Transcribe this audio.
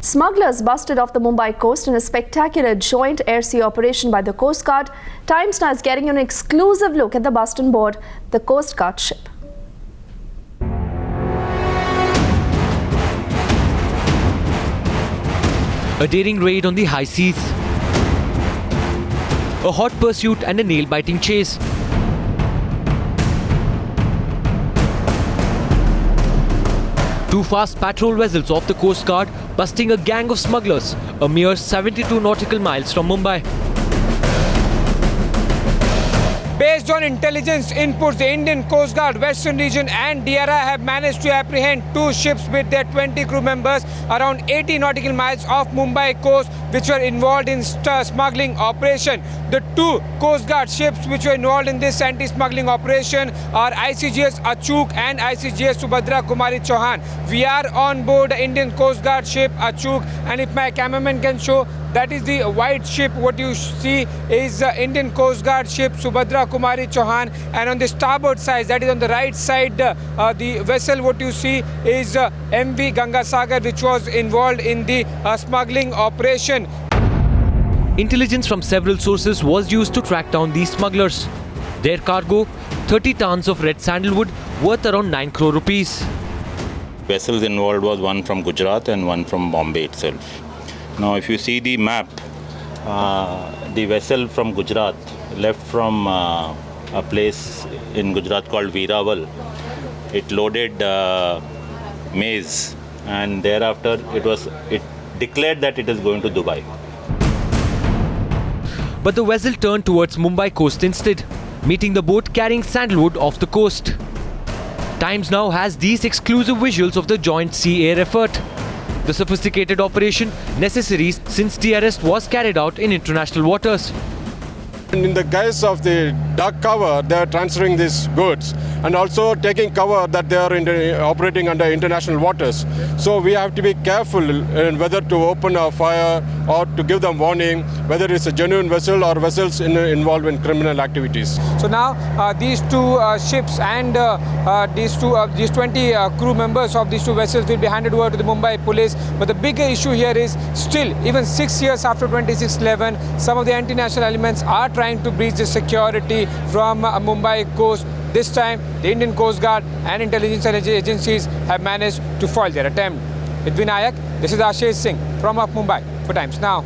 Smugglers busted off the Mumbai coast in a spectacular joint air-sea operation by the Coast Guard. Times Now is getting an exclusive look at the bust on board the Coast Guard ship. A daring raid on the high seas. A hot pursuit and a nail-biting chase. Two fast patrol vessels of the Coast Guard busting a gang of smugglers a mere 72 nautical miles from Mumbai. Based on intelligence inputs, the Indian Coast Guard, Western Region and DRI have managed to apprehend two ships with their 20 crew members around 80 nautical miles off Mumbai coast, which were involved in smuggling operation. The two Coast Guard ships which were involved in this anti-smuggling operation are ICGS Achuk and ICGS Subhadra Kumari Chauhan. We are on board the Indian Coast Guard ship Achuk, and if my cameraman can show, that is the white ship. What you see is the Indian Coast Guard ship Subhadra Kumari Chauhan, and on the starboard side, that is on the right side, the vessel what you see is MV Gangasagar, which was involved in the smuggling operation. Intelligence from several sources was used to track down these smugglers. Their cargo, 30 tons of red sandalwood worth around 9 crore rupees. Vessels involved was one from Gujarat and one from Bombay itself. Now, if you see the map, the vessel from Gujarat left from a place in Gujarat called Veerawal. It loaded maize, and thereafter it declared that it is going to Dubai. But the vessel turned towards Mumbai coast instead, meeting the boat carrying sandalwood off the coast. Times Now has these exclusive visuals of the joint sea-air effort. The sophisticated operation necessary since the arrest was carried out in international waters. In the guise of the dark cover, they are transferring these goods and also taking cover that they are operating under international waters. So we have to be careful in whether to open a fire or to give them warning, whether it's a genuine vessel or vessels involved in criminal activities. So now these two ships and these 20 crew members of these two vessels will be handed over to the Mumbai police. But the bigger issue here is still, even 6 years after 26/11, some of the anti-national elements are trying to breach the security from Mumbai coast. This time, the Indian Coast Guard and intelligence agencies have managed to foil their attempt. With Vinayak, this is Ashish Singh from Mumbai for Times Now.